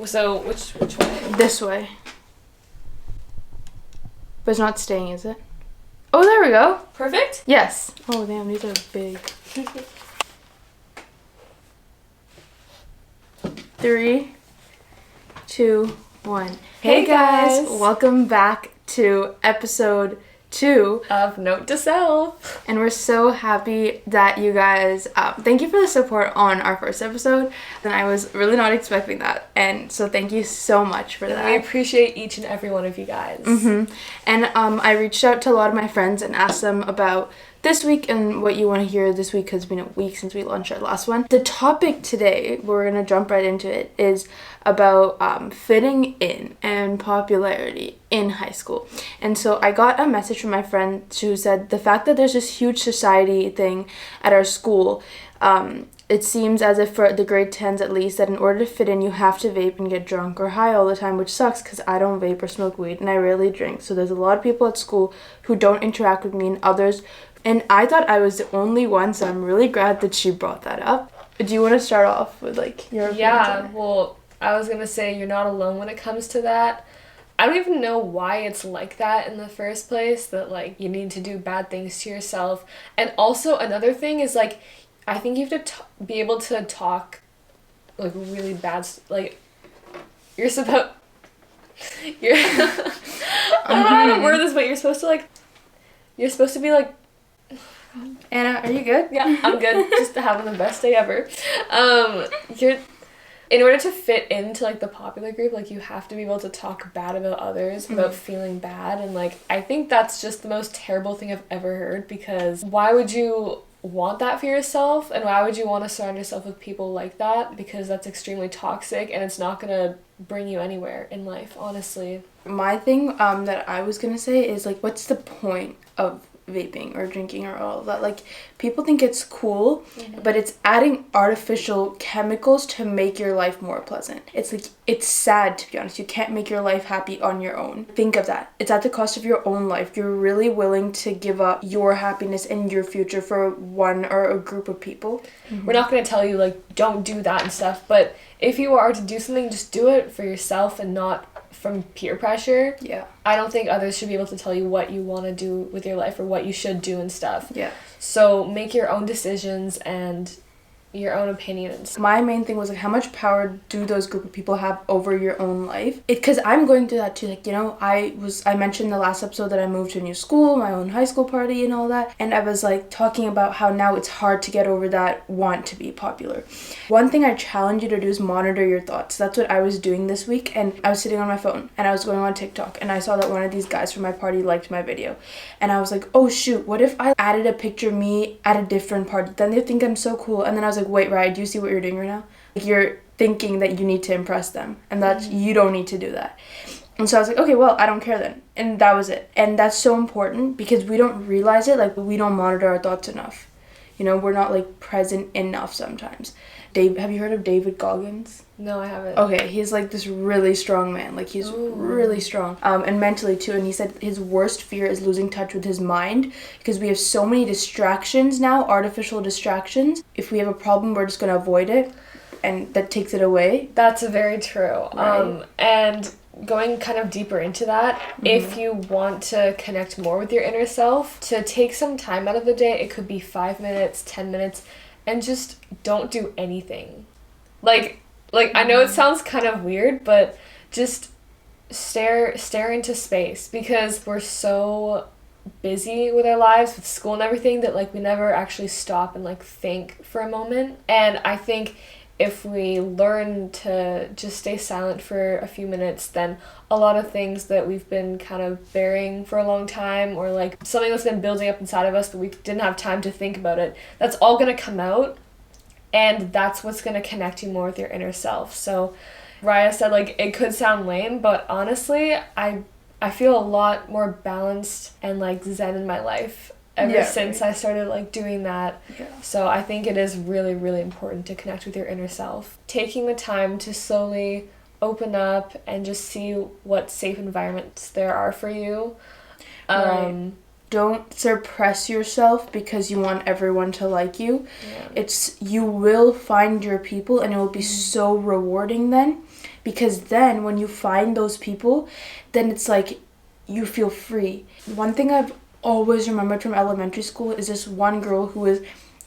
So, which way? This way. But it's not staying, is it? Oh, there we go. Perfect? Yes. Oh, damn, these are big. 3, 2, 1. Hey guys! Welcome back to episode 2 of Note to Self. And we're so happy that you guys, thank you for the support on our first episode. And I was really not expecting that. And so thank you so much for that. We appreciate each and every one of you guys. Mm-hmm. And I reached out to a lot of my friends and asked them about this week and what you want to hear this week, because it's been a week since we launched our last one. The topic today, we're going to jump right into it, is about fitting in and popularity in high school. And so I got a message from my friend who said the fact that there's this huge society thing at our school, it seems as if for the grade 10s at least, that in order to fit in you have to vape and get drunk or high all the time, which sucks because I don't vape or smoke weed and I rarely drink. So there's a lot of people at school who don't interact with me and others. And I thought I was the only one, so I'm really glad that she brought that up. Do you want to start off with like your opinions? Yeah, well, I was going to say you're not alone when it comes to that. I don't even know why it's like that in the first place, that like you need to do bad things to yourself. And also another thing is like, I think you have to be able to talk like really bad, like you're supposed, I don't know how to word this, but you're supposed to be like, Anna, are you good? Yeah, I'm good. Just having the best day ever. In order to fit into like the popular group, like you have to be able to talk bad about others without feeling bad. And like I think that's just the most terrible thing I've ever heard, because why would you want that for yourself, and why would you want to surround yourself with people like that? Because that's extremely toxic and it's not gonna bring you anywhere in life, honestly. My thing that I was gonna say is like, what's the point of vaping or drinking or all of that? Like, people think it's cool, but it's adding artificial chemicals to make your life more pleasant. It's like, it's sad, to be honest. You can't make your life happy on your own. Think of that. It's at the cost of your own life. You're really willing to give up your happiness and your future for one or a group of people. We're not going to tell you like don't do that and stuff, but if you are to do something, just do it for yourself and not from peer pressure. Yeah. I don't think others should be able to tell you what you want to do with your life or what you should do and stuff. Yeah. So make your own decisions and your own opinions. My main thing was like, how much power do those group of people have over your own life? Because I'm going through that too. Like, you know, I mentioned in the last episode that I moved to a new school, my own high school party and all that. And I was like talking about how now it's hard to get over that want to be popular. One thing I challenge you to do is monitor your thoughts. That's what I was doing this week. And I was sitting on my phone and I was going on TikTok and I saw that one of these guys from my party liked my video. And I was like, oh shoot, what if I added a picture of me at a different party? Then they think I'm so cool. And then I was like, wait, Raya, do you see what you're doing right now? Like, you're thinking that you need to impress them and that you don't need to do that. And so I was like, okay, well, I don't care then. And that was it. And that's so important because we don't realize it. Like, we don't monitor our thoughts enough. You know, we're not like present enough sometimes. Have you heard of David Goggins? No, I haven't. Okay, he's like this really strong man. Like, he's really strong. And mentally too. And he said his worst fear is losing touch with his mind, because we have so many distractions now, artificial distractions. If we have a problem, we're just going to avoid it, and that takes it away. That's very true. Right. And going kind of deeper into that, if you want to connect more with your inner self, to take some time out of the day, it could be 5 minutes, 10 minutes, and just don't do anything. Like I know it sounds kind of weird, but just stare into space, because we're so busy with our lives, with school and everything, that like we never actually stop and like think for a moment. And I think if we learn to just stay silent for a few minutes, then a lot of things that we've been kind of burying for a long time, or like something that's been building up inside of us but we didn't have time to think about it, that's all going to come out, and that's what's going to connect you more with your inner self. So Raya said like it could sound lame, but honestly I feel a lot more balanced and like zen in my life ever since I started like doing that. So I think it is really, really important to connect with your inner self. Taking the time to slowly open up and just see what safe environments there are for you. Don't suppress yourself because you want everyone to like you. You will find your people, and it will be so rewarding then. because then when you find those people, then it's like you feel free. One thing I've always remembered from elementary school is this one girl who was,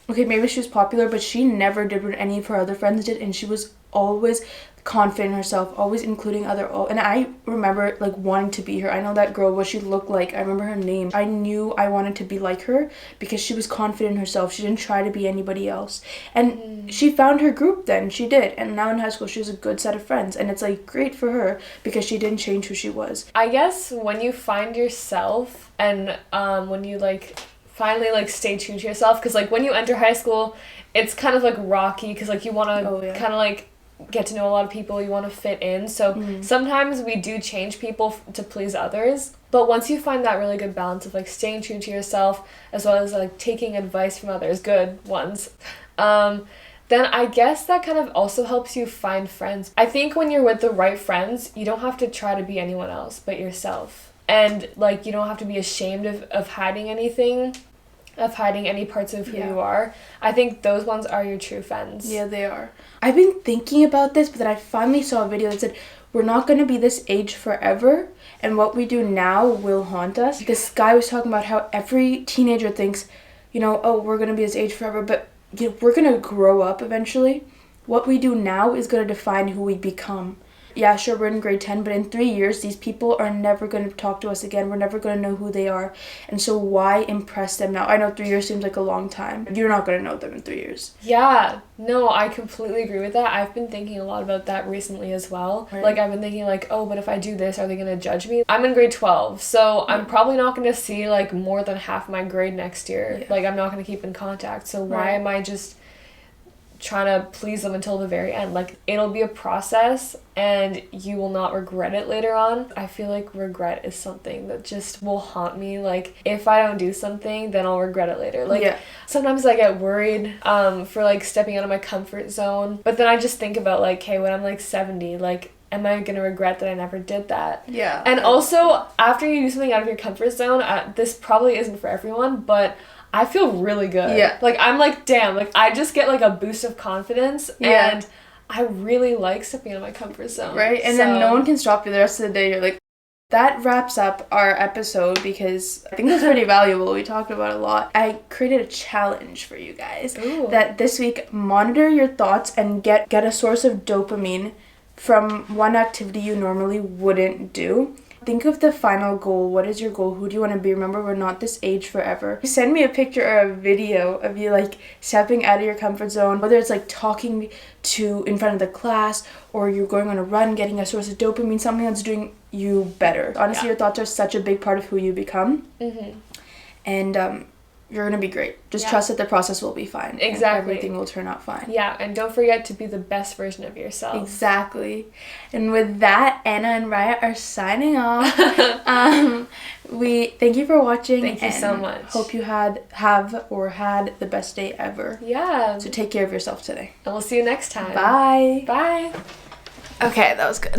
okay, maybe she was popular, but she never did what any of her other friends did, and she was always confident in herself, always including and I remember like wanting to be her. I know that girl, what she looked like, I remember her name. I knew I wanted to be like her because she was confident in herself. She didn't try to be anybody else, and she found her group then. She did, and now in high school she has a good set of friends, and it's like great for her because she didn't change who she was. I guess when you find yourself and when you like finally like stay true to yourself, because like when you enter high school it's kind of like rocky because like you want to kind of like get to know a lot of people, you want to fit in, so sometimes we do change people to please others, but once you find that really good balance of like staying true to yourself as well as like taking advice from others, good ones, then I guess that kind of also helps you find friends. I think when you're with the right friends, you don't have to try to be anyone else but yourself, and like you don't have to be ashamed of hiding anything, of hiding any parts of who you are. I think those ones are your true friends. Yeah, they are. I've been thinking about this, but then I finally saw a video that said we're not going to be this age forever, and what we do now will haunt us. This guy was talking about how every teenager thinks, you know, oh, we're going to be this age forever, but you know, we're going to grow up eventually. What we do now is going to define who we become. Yeah, sure, we're in grade 10, but in 3 years, these people are never going to talk to us again. We're never going to know who they are. And so why impress them now? I know 3 years seems like a long time. You're not going to know them in 3 years. Yeah, no, I completely agree with that. I've been thinking a lot about that recently as well. Right. Like, I've been thinking, like, oh, but if I do this, are they going to judge me? I'm in grade 12, so I'm probably not going to see, like, more than half my grade next year. Yeah. Like, I'm not going to keep in contact. So why am I just trying to please them until the very end? Like, it'll be a process and you will not regret it later on. I feel like regret is something that just will haunt me. Like, if I don't do something, then I'll regret it later. Like, sometimes I get worried for like stepping out of my comfort zone, but then I just think about like, hey, when I'm like 70, like, am I gonna regret that I never did that? Yeah. And also, after you do something out of your comfort zone, this probably isn't for everyone, but I feel really good. Yeah. Like, I'm like, damn, like, I just get, like, a boost of confidence, and I really like stepping out of my comfort zone. Right? And then no one can stop you the rest of the day. You're like, that wraps up our episode because I think that's pretty valuable. We talked about it a lot. I created a challenge for you guys. Ooh. That this week, monitor your thoughts and get a source of dopamine from one activity you normally wouldn't do. Think of the final goal. What is your goal? Who do you want to be? Remember, we're not this age forever. Send me a picture or a video of you like stepping out of your comfort zone, whether it's like talking to in front of the class or you're going on a run, getting a source of dopamine, something that's doing you better. Honestly, your thoughts are such a big part of who you become. And you're going to be great. Just trust that the process will be fine. Exactly. Everything will turn out fine. Yeah, and don't forget to be the best version of yourself. Exactly. And with that, Anna and Raya are signing off. We thank you for watching. Thank you so much. Hope you have the best day ever. Yeah. So take care of yourself today. And we'll see you next time. Bye. Bye. Okay, that was good.